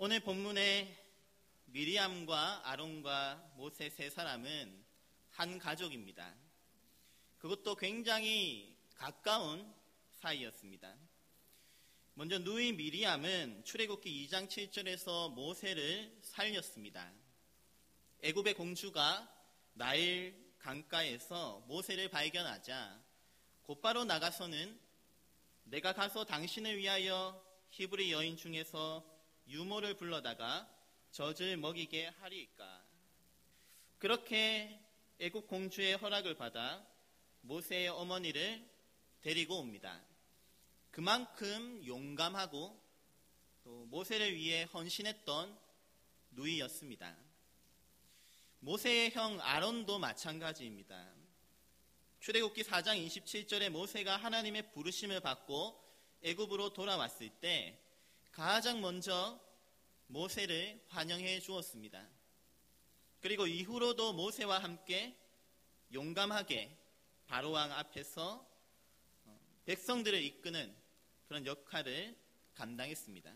오늘 본문의 미리암과 아론과 모세 세 사람은 한 가족입니다. 그것도 굉장히 가까운 사이였습니다. 먼저 누이 미리암은 출애굽기 2장 7절에서 모세를 살렸습니다. 애굽의 공주가 나일 강가에서 모세를 발견하자 곧바로 나가서는 내가 가서 당신을 위하여 히브리 여인 중에서 유모를 불러다가 젖을 먹이게 하리이까. 그렇게 애굽 공주의 허락을 받아 모세의 어머니를 데리고 옵니다. 그만큼 용감하고 또 모세를 위해 헌신했던 누이였습니다. 모세의 형 아론도 마찬가지입니다. 출애굽기 4장 27절에 모세가 하나님의 부르심을 받고 애굽으로 돌아왔을 때 가장 먼저 모세를 환영해 주었습니다. 그리고 이후로도 모세와 함께 용감하게 바로왕 앞에서 백성들을 이끄는 그런 역할을 감당했습니다.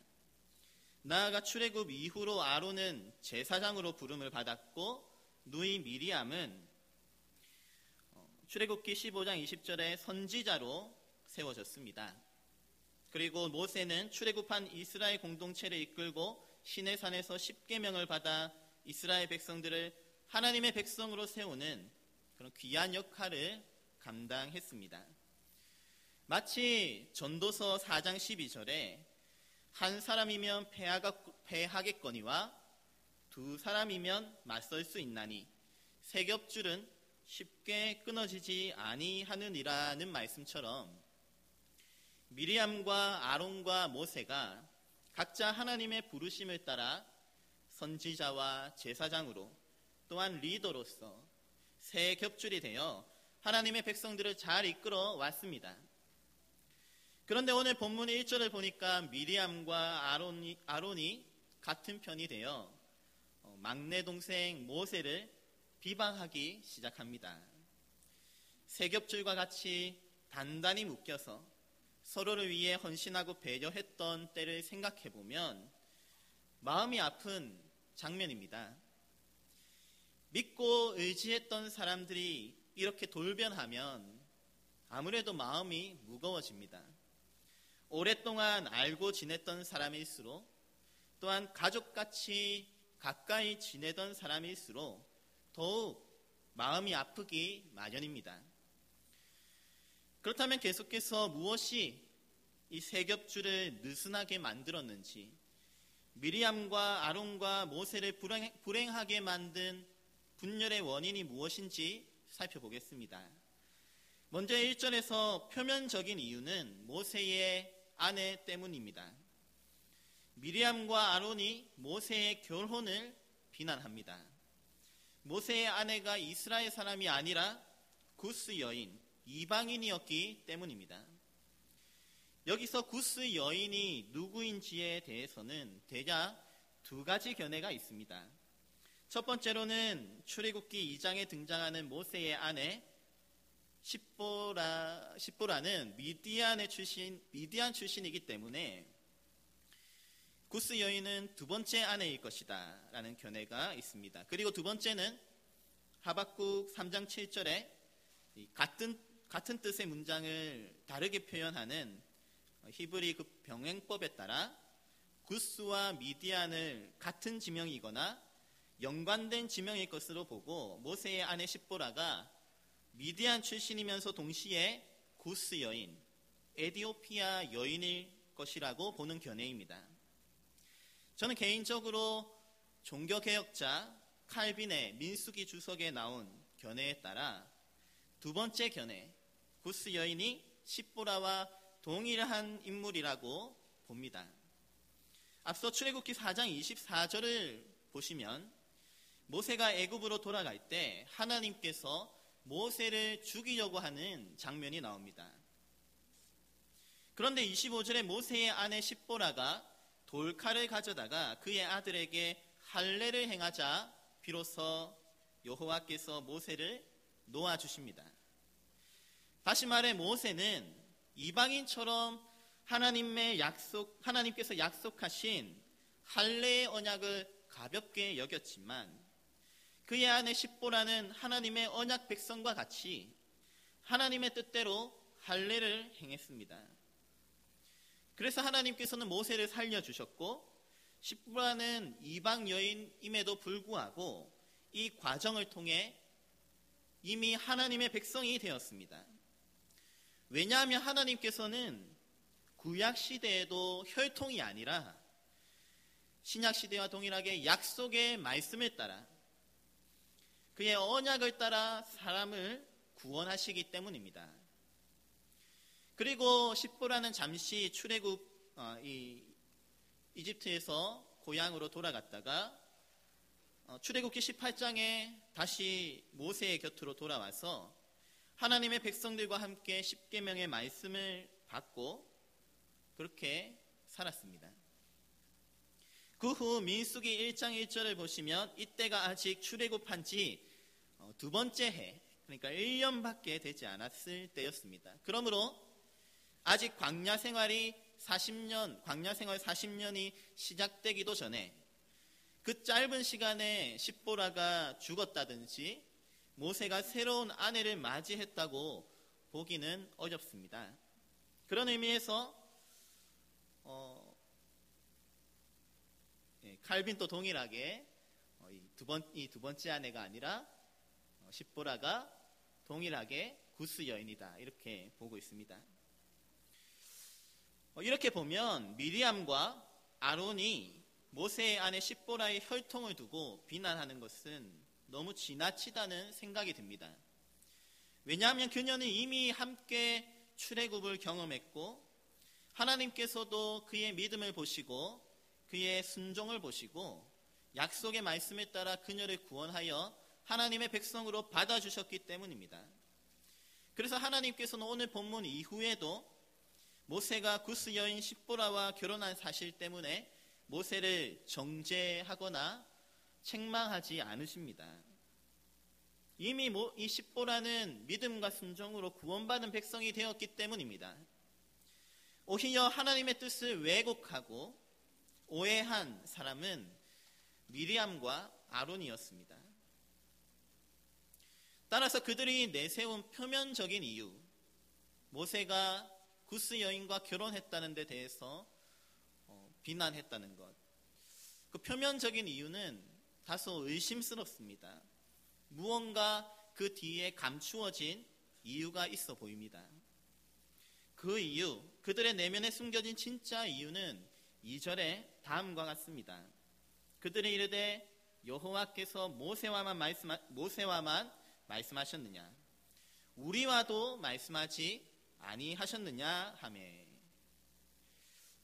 나아가 출애굽 이후로 아론은 제사장으로 부름을 받았고 누이 미리암은 출애굽기 15장 20절에 선지자로 세워졌습니다. 그리고 모세는 출애굽한 이스라엘 공동체를 이끌고 시내산에서 십계명을 받아 이스라엘 백성들을 하나님의 백성으로 세우는 그런 귀한 역할을 감당했습니다. 마치 전도서 4장 12절에 한 사람이면 패하겠거니와 두 사람이면 맞설 수 있나니 세 겹줄은 쉽게 끊어지지 아니하느니라는 말씀처럼 미리암과 아론과 모세가 각자 하나님의 부르심을 따라 선지자와 제사장으로 또한 리더로서 세 겹줄이 되어 하나님의 백성들을 잘 이끌어 왔습니다. 그런데 오늘 본문 1절을 보니까 미리암과 아론이 같은 편이 되어 막내 동생 모세를 비방하기 시작합니다. 세 겹줄과 같이 단단히 묶여서 서로를 위해 헌신하고 배려했던 때를 생각해보면 마음이 아픈 장면입니다. 믿고 의지했던 사람들이 이렇게 돌변하면 아무래도 마음이 무거워집니다. 오랫동안 알고 지냈던 사람일수록 또한 가족같이 가까이 지내던 사람일수록 더욱 마음이 아프기 마련입니다. 그렇다면 계속해서 무엇이 이 세 겹줄을 느슨하게 만들었는지, 미리암과 아론과 모세를 불행하게 만든 분열의 원인이 무엇인지 살펴보겠습니다. 먼저 1절에서 표면적인 이유는 모세의 아내 때문입니다. 미리암과 아론이 모세의 결혼을 비난합니다. 모세의 아내가 이스라엘 사람이 아니라 구스 여인, 이방인이었기 때문입니다. 여기서 구스 여인이 누구인지에 대해서는 대략 두 가지 견해가 있습니다. 첫 번째로는 출애굽기 2장에 등장하는 모세의 아내 십보라는 미디안 출신이기 때문에 구스 여인은 두 번째 아내일 것이다 라는 견해가 있습니다. 그리고 두 번째는 하박국 3장 7절에 같은 뜻의 문장을 다르게 표현하는 히브리 그 병행법에 따라 구스와 미디안을 같은 지명이거나 연관된 지명일 것으로 보고 모세의 아내 십보라가 미디안 출신이면서 동시에 구스 여인, 에디오피아 여인일 것이라고 보는 견해입니다. 저는 개인적으로 종교개혁자 칼빈의 민수기 주석에 나온 견해에 따라 두 번째 견해, 구스 여인이 십보라와 동일한 인물이라고 봅니다. 앞서 출애굽기 4장 24절을 보시면 모세가 애굽으로 돌아갈 때 하나님께서 모세를 죽이려고 하는 장면이 나옵니다. 그런데 25절에 모세의 아내 십보라가 돌칼을 가져다가 그의 아들에게 할례를 행하자 비로소 여호와께서 모세를 놓아주십니다. 다시 말해 모세는 이방인처럼 하나님께서 약속하신 할례의 언약을 가볍게 여겼지만 그의 아내 십보라는 하나님의 언약 백성과 같이 하나님의 뜻대로 할례를 행했습니다. 그래서 하나님께서는 모세를 살려주셨고 십보라는 이방 여인임에도 불구하고 이 과정을 통해 이미 하나님의 백성이 되었습니다. 왜냐하면 하나님께서는 구약 시대에도 혈통이 아니라 신약 시대와 동일하게 약속의 말씀을 따라 그의 언약을 따라 사람을 구원하시기 때문입니다. 그리고 십보라는 잠시 출애굽 이집트에서 고향으로 돌아갔다가 출애굽기 18장에 다시 모세의 곁으로 돌아와서 하나님의 백성들과 함께 십계명의 말씀을 받고 그렇게 살았습니다. 그 후 민수기 1장 1절을 보시면 이때가 아직 출애굽한 지 두 번째 해, 그러니까 1년밖에 되지 않았을 때였습니다. 그러므로 아직 광야 생활 40년이 시작되기도 전에 그 짧은 시간에 십보라가 죽었다든지 모세가 새로운 아내를 맞이했다고 보기는 어렵습니다. 그런 의미에서 칼빈도 동일하게 이 두 번째 아내가 아니라 십보라가 동일하게 구스 여인이다 이렇게 보고 있습니다. 이렇게 보면 미리암과 아론이 모세의 아내 십보라의 혈통을 두고 비난하는 것은 너무 지나치다는 생각이 듭니다. 왜냐하면 그녀는 이미 함께 출애굽을 경험했고 하나님께서도 그의 믿음을 보시고 그의 순종을 보시고 약속의 말씀에 따라 그녀를 구원하여 하나님의 백성으로 받아주셨기 때문입니다. 그래서 하나님께서는 오늘 본문 이후에도 모세가 구스 여인 십보라와 결혼한 사실 때문에 모세를 정죄하거나 책망하지 않으십니다. 이미 이 십보라는 믿음과 순종으로 구원받은 백성이 되었기 때문입니다. 오히려 하나님의 뜻을 왜곡하고 오해한 사람은 미리암과 아론이었습니다. 따라서 그들이 내세운 표면적인 이유, 모세가 구스 여인과 결혼했다는 데 대해서 비난했다는 것, 그 표면적인 이유는 다소 의심스럽습니다. 무언가 그 뒤에 감추어진 이유가 있어 보입니다. 그 이유, 그들의 내면에 숨겨진 진짜 이유는 2절에 다음과 같습니다. 그들이 이르되 여호와께서 모세와만 말씀하셨느냐, 우리와도 말씀하지 아니하셨느냐 하매.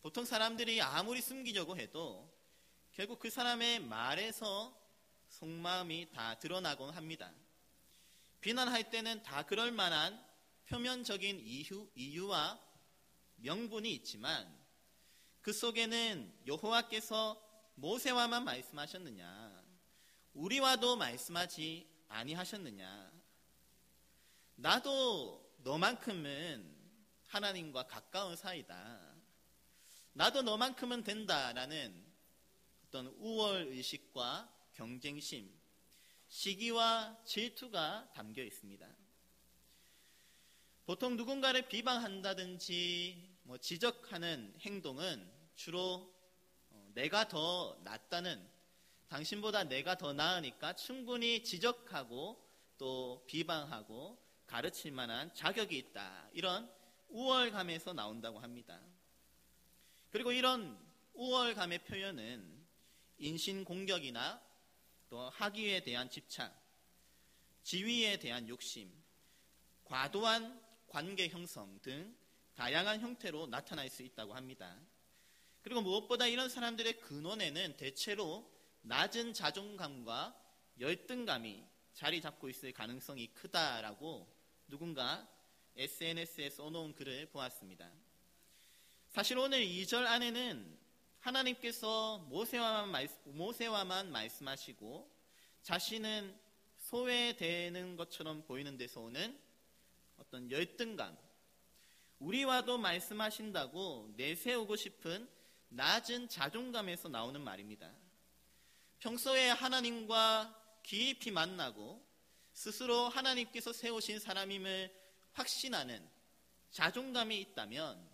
보통 사람들이 아무리 숨기려고 해도 결국 그 사람의 말에서 속마음이 다 드러나곤 합니다. 비난할 때는 다 그럴 만한 표면적인 이유와 명분이 있지만 그 속에는 여호와께서 모세와만 말씀하셨느냐, 우리와도 말씀하지 아니하셨느냐, 나도 너만큼은 하나님과 가까운 사이다, 나도 너만큼은 된다라는 어떤 우월의식과 경쟁심, 시기와 질투가 담겨 있습니다. 보통 누군가를 비방한다든지 지적하는 행동은 주로 내가 더 낫다는, 당신보다 내가 더 나으니까 충분히 지적하고 또 비방하고 가르칠 만한 자격이 있다, 이런 우월감에서 나온다고 합니다. 그리고 이런 우월감의 표현은 인신공격이나 또 학위에 대한 집착, 지위에 대한 욕심, 과도한 관계 형성 등 다양한 형태로 나타날 수 있다고 합니다. 그리고 무엇보다 이런 사람들의 근원에는 대체로 낮은 자존감과 열등감이 자리 잡고 있을 가능성이 크다라고 누군가 SNS에 써놓은 글을 보았습니다. 사실 오늘 2절 안에는 하나님께서 모세와만 말씀하시고 자신은 소외되는 것처럼 보이는 데서 오는 어떤 열등감, 우리와도 말씀하신다고 내세우고 싶은 낮은 자존감에서 나오는 말입니다. 평소에 하나님과 깊이 만나고 스스로 하나님께서 세우신 사람임을 확신하는 자존감이 있다면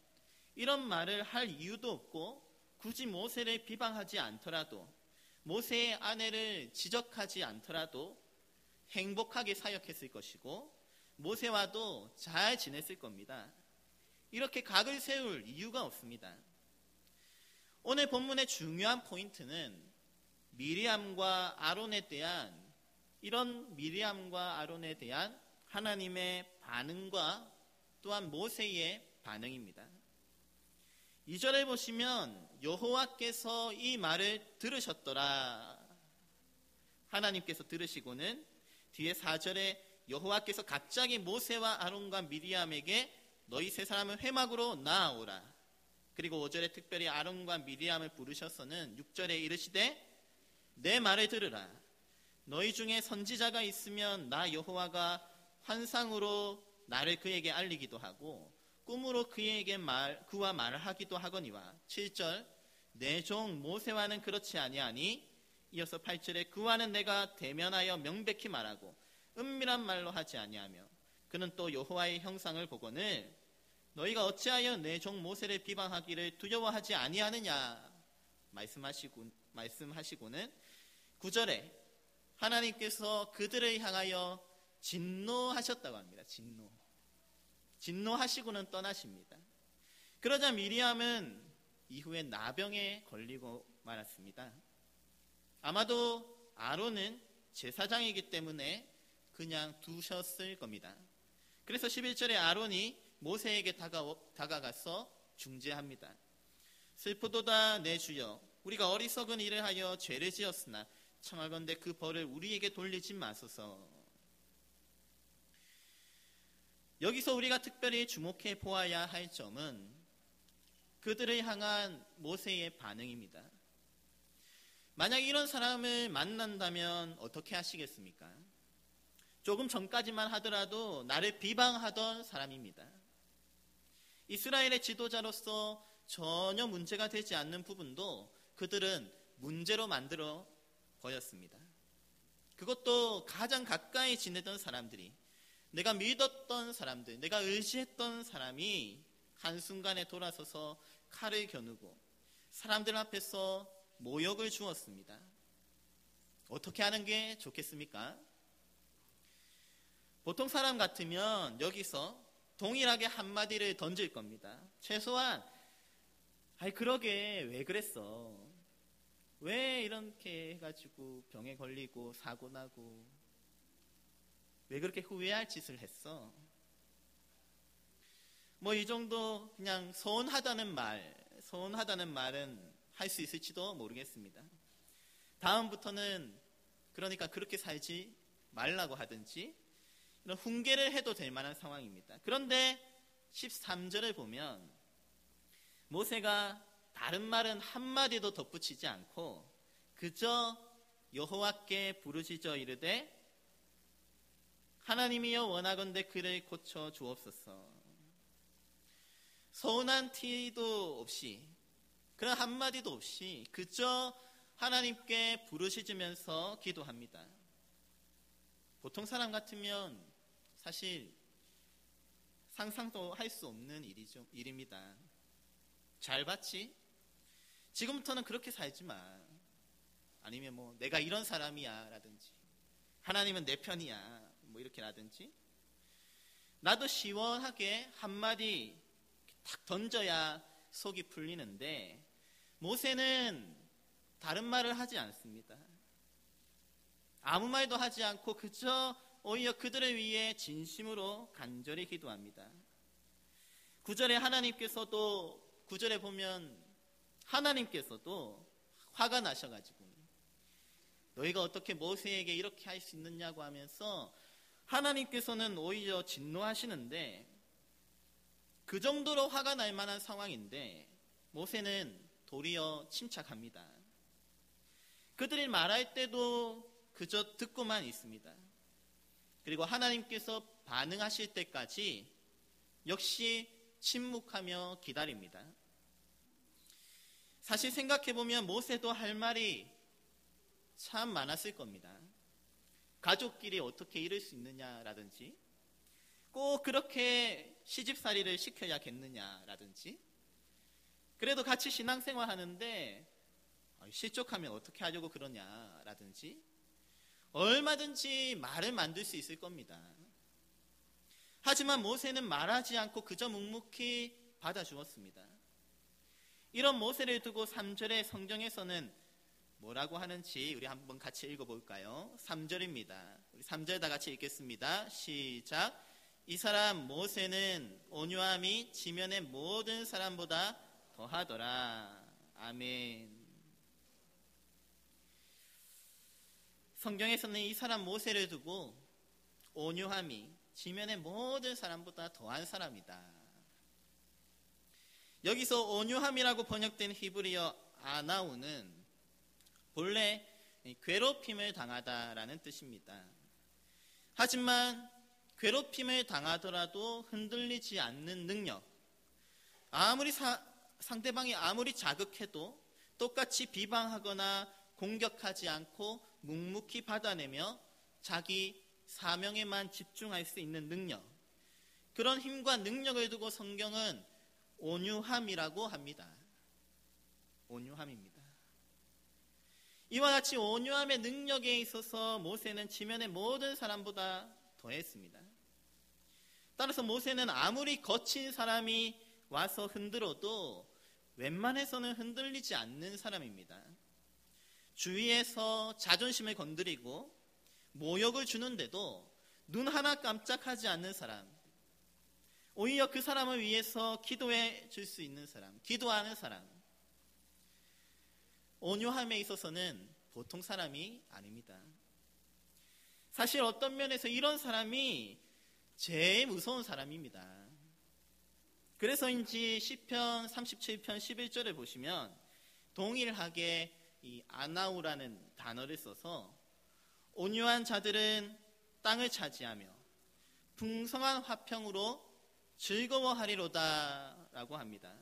이런 말을 할 이유도 없고 굳이 모세를 비방하지 않더라도 모세의 아내를 지적하지 않더라도 행복하게 사역했을 것이고 모세와도 잘 지냈을 겁니다. 이렇게 각을 세울 이유가 없습니다. 오늘 본문의 중요한 포인트는 미리암과 아론에 대한 하나님의 반응과 또한 모세의 반응입니다. 2절에 보시면 여호와께서 이 말을 들으셨더라. 하나님께서 들으시고는 뒤에 4절에 여호와께서 갑자기 모세와 아론과 미리암에게 너희 세 사람은 회막으로 나아오라. 그리고 5절에 특별히 아론과 미리암을 부르셔서는 6절에 이르시되 내 말을 들으라. 너희 중에 선지자가 있으면 나 여호와가 환상으로 나를 그에게 알리기도 하고 꿈으로 그와 말을 하기도 하거니와. 7절 내 종 모세와는 그렇지 아니하니. 이어서 8절에 그와는 내가 대면하여 명백히 말하고 은밀한 말로 하지 아니하며 그는 또 여호와의 형상을 보거늘 너희가 어찌하여 내 종 모세를 비방하기를 두려워하지 아니하느냐 말씀하시고는 9절에 하나님께서 그들을 향하여 진노하셨다고 합니다. 진노하시고는 떠나십니다. 그러자 미리암은 이후에 나병에 걸리고 말았습니다. 아마도 아론은 제사장이기 때문에 그냥 두셨을 겁니다. 그래서 11절에 아론이 모세에게 다가가서 중재합니다. 슬프도다 내 주여, 우리가 어리석은 일을 하여 죄를 지었으나 청하건대 그 벌을 우리에게 돌리지 마소서. 여기서 우리가 특별히 주목해 보아야 할 점은 그들을 향한 모세의 반응입니다. 만약 이런 사람을 만난다면 어떻게 하시겠습니까? 조금 전까지만 하더라도 나를 비방하던 사람입니다. 이스라엘의 지도자로서 전혀 문제가 되지 않는 부분도 그들은 문제로 만들어 보였습니다. 그것도 가장 가까이 지내던 사람들이, 내가 믿었던 사람들, 내가 의지했던 사람이 한순간에 돌아서서 칼을 겨누고 사람들 앞에서 모욕을 주었습니다. 어떻게 하는 게 좋겠습니까? 보통 사람 같으면 여기서 동일하게 한마디를 던질 겁니다. 최소한 그러게 왜 그랬어? 왜 이렇게 해가지고 병에 걸리고 사고 나고 왜 그렇게 후회할 짓을 했어? 이 정도 그냥 서운하다는 말은 할 수 있을지도 모르겠습니다. 다음부터는 그러니까 그렇게 살지 말라고 하든지 이런 훈계를 해도 될 만한 상황입니다. 그런데 13절을 보면 모세가 다른 말은 한마디도 덧붙이지 않고 그저 여호와께 부르짖어 이르되 하나님이여 원하건대 그를 고쳐 주옵소서. 서운한 티도 없이 그런 한마디도 없이 그저 하나님께 부르짖으면서 기도합니다. 보통 사람 같으면 사실 상상도 할 수 없는 일입니다. 잘 봤지? 지금부터는 그렇게 살지 마. 아니면 내가 이런 사람이야 라든지 하나님은 내 편이야 이렇게 라든지 나도 시원하게 한마디 탁 던져야 속이 풀리는데 모세는 다른 말을 하지 않습니다. 아무 말도 하지 않고 그저 오히려 그들을 위해 진심으로 간절히 기도합니다. 9절에 보면 하나님께서도 화가 나셔가지고 너희가 어떻게 모세에게 이렇게 할 수 있느냐고 하면서 하나님께서는 오히려 진노하시는데 그 정도로 화가 날 만한 상황인데 모세는 도리어 침착합니다. 그들이 말할 때도 그저 듣고만 있습니다. 그리고 하나님께서 반응하실 때까지 역시 침묵하며 기다립니다. 사실 생각해보면 모세도 할 말이 참 많았을 겁니다. 가족끼리 어떻게 이룰 수 있느냐라든지, 꼭 그렇게 시집살이를 시켜야겠느냐라든지, 그래도 같이 신앙생활 하는데 실족하면 어떻게 하려고 그러냐라든지, 얼마든지 말을 만들 수 있을 겁니다. 하지만 모세는 말하지 않고 그저 묵묵히 받아주었습니다. 이런 모세를 두고 3절의 성경에서는 뭐라고 하는지 우리 한번 같이 읽어볼까요? 3절입니다. 우리 3절 다 같이 읽겠습니다. 시작. 이 사람 모세는 온유함이 지면의 모든 사람보다 더하더라. 아멘. 성경에서는 이 사람 모세를 두고 온유함이 지면의 모든 사람보다 더한 사람이다. 여기서 온유함이라고 번역된 히브리어 아나우는 본래 괴롭힘을 당하다라는 뜻입니다. 하지만 괴롭힘을 당하더라도 흔들리지 않는 능력, 상대방이 아무리 자극해도 똑같이 비방하거나 공격하지 않고 묵묵히 받아내며 자기 사명에만 집중할 수 있는 능력, 그런 힘과 능력을 두고 성경은 온유함이라고 합니다. 온유함입니다. 이와 같이 온유함의 능력에 있어서 모세는 지면의 모든 사람보다 더했습니다. 따라서 모세는 아무리 거친 사람이 와서 흔들어도 웬만해서는 흔들리지 않는 사람입니다. 주위에서 자존심을 건드리고 모욕을 주는데도 눈 하나 깜짝하지 않는 사람, 오히려 그 사람을 위해서 기도해 줄 수 있는 사람, 기도하는 사람, 온유함에 있어서는 보통 사람이 아닙니다. 사실 어떤 면에서 이런 사람이 제일 무서운 사람입니다. 그래서인지 시편 37편 11절을 보시면 동일하게 이 아나우라는 단어를 써서 온유한 자들은 땅을 차지하며 풍성한 화평으로 즐거워하리로다 라고 합니다.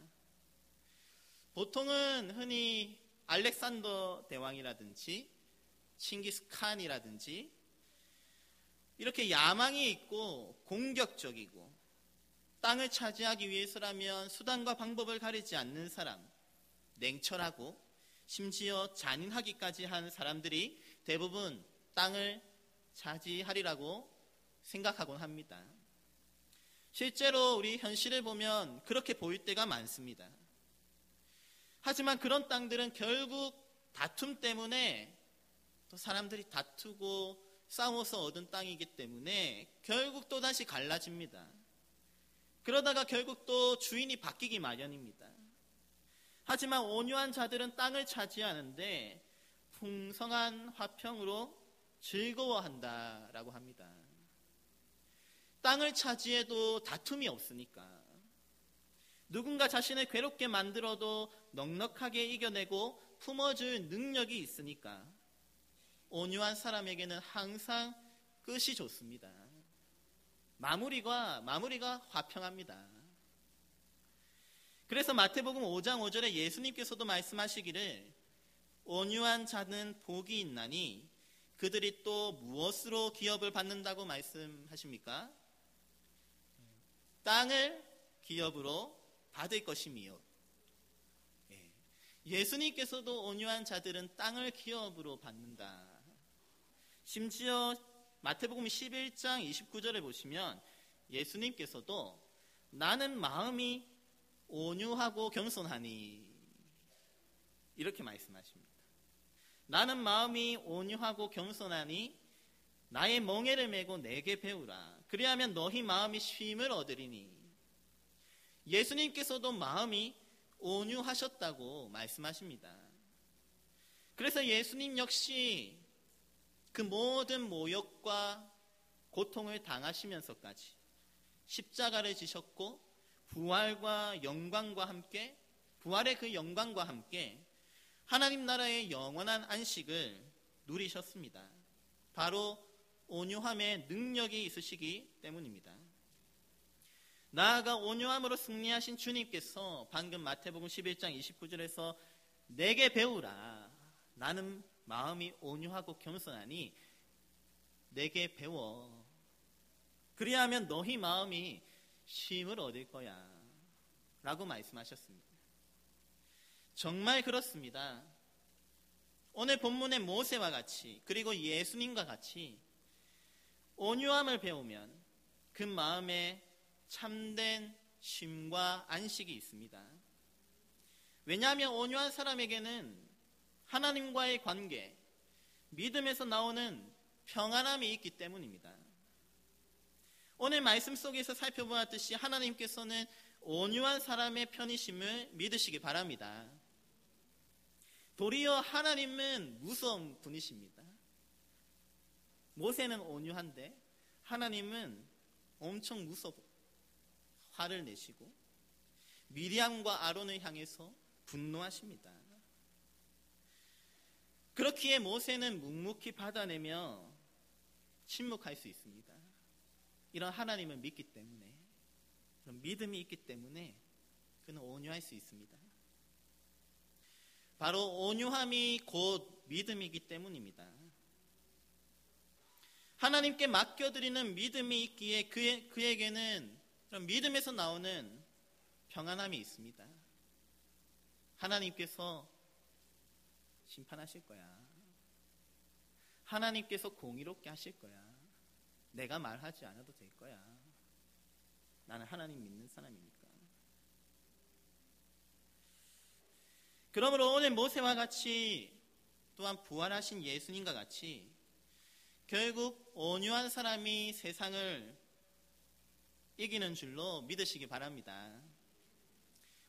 보통은 흔히 알렉산더 대왕이라든지 칭기스칸이라든지 이렇게 야망이 있고 공격적이고 땅을 차지하기 위해서라면 수단과 방법을 가리지 않는 사람, 냉철하고 심지어 잔인하기까지 한 사람들이 대부분 땅을 차지하리라고 생각하곤 합니다. 실제로 우리 현실을 보면 그렇게 보일 때가 많습니다. 하지만 그런 땅들은 결국 다툼 때문에 또 사람들이 다투고 싸워서 얻은 땅이기 때문에 결국 또다시 갈라집니다. 그러다가 결국 또 주인이 바뀌기 마련입니다. 하지만 온유한 자들은 땅을 차지하는데 풍성한 화평으로 즐거워한다라고 합니다. 땅을 차지해도 다툼이 없으니까, 누군가 자신을 괴롭게 만들어도 넉넉하게 이겨내고 품어줄 능력이 있으니까 온유한 사람에게는 항상 끝이 좋습니다. 마무리가 화평합니다. 그래서 마태복음 5장 5절에 예수님께서도 말씀하시기를 온유한 자는 복이 있나니 그들이 또 무엇으로 기업을 받는다고 말씀하십니까? 땅을 기업으로 받을 것이미요. 예수님께서도 온유한 자들은 땅을 기업으로 받는다. 심지어 마태복음 11장 29절에 보시면 예수님께서도 나는 마음이 온유하고 겸손하니 이렇게 말씀하십니다. 나는 마음이 온유하고 겸손하니 나의 멍에를 메고 내게 배우라. 그리하면 너희 마음이 쉼을 얻으리니. 예수님께서도 마음이 온유하셨다고 말씀하십니다. 그래서 예수님 역시 그 모든 모욕과 고통을 당하시면서까지 십자가를 지셨고 부활과 영광과 함께, 부활의 그 영광과 함께 하나님 나라의 영원한 안식을 누리셨습니다. 바로 온유함의 능력이 있으시기 때문입니다. 나아가 온유함으로 승리하신 주님께서 방금 마태복음 11장 29절에서 내게 배우라. 나는 마음이 온유하고 겸손하니 내게 배워. 그리하면 너희 마음이 쉼을 얻을 거야. 라고 말씀하셨습니다. 정말 그렇습니다. 오늘 본문의 모세와 같이, 그리고 예수님과 같이 온유함을 배우면 그 마음에 참된 쉼과 안식이 있습니다. 왜냐하면 온유한 사람에게는 하나님과의 관계, 믿음에서 나오는 평안함이 있기 때문입니다. 오늘 말씀 속에서 살펴보았듯이 하나님께서는 온유한 사람의 편이심을 믿으시기 바랍니다. 도리어 하나님은 무서운 분이십니다. 모세는 온유한데 하나님은 엄청 무섭고 화를 내시고 미리암과 아론을 향해서 분노하십니다. 그렇기에 모세는 묵묵히 받아내며 침묵할 수 있습니다. 이런 하나님을 믿기 때문에, 그런 믿음이 있기 때문에 그는 온유할 수 있습니다. 바로 온유함이 곧 믿음이기 때문입니다. 하나님께 맡겨드리는 믿음이 있기에 그에게는 그런 믿음에서 나오는 평안함이 있습니다. 하나님께서 심판하실 거야. 하나님께서 공의롭게 하실 거야. 내가 말하지 않아도 될 거야. 나는 하나님 믿는 사람이니까. 그러므로 오늘 모세와 같이 또한 부활하신 예수님과 같이 결국 온유한 사람이 세상을 이기는 줄로 믿으시기 바랍니다.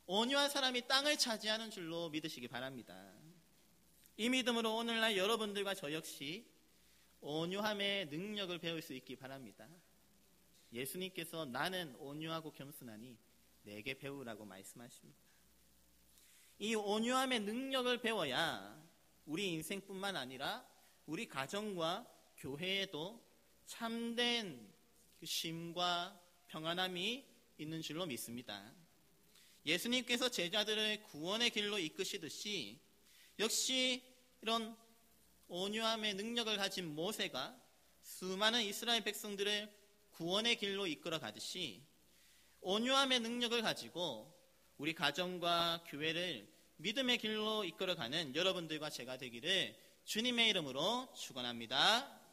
온유한 사람이 땅을 차지하는 줄로 믿으시기 바랍니다. 이 믿음으로 오늘날 여러분들과 저 역시 온유함의 능력을 배울 수 있기 바랍니다. 예수님께서 나는 온유하고 겸손하니 내게 배우라고 말씀하십니다. 이 온유함의 능력을 배워야 우리 인생뿐만 아니라 우리 가정과 교회에도 참된 그 쉼과 평안함이 있는 줄로 믿습니다. 예수님께서 제자들을 구원의 길로 이끄시듯이 역시 이런 온유함의 능력을 가진 모세가 수많은 이스라엘 백성들을 구원의 길로 이끌어 가듯이 온유함의 능력을 가지고 우리 가정과 교회를 믿음의 길로 이끌어가는 여러분들과 제가 되기를 주님의 이름으로 축원합니다.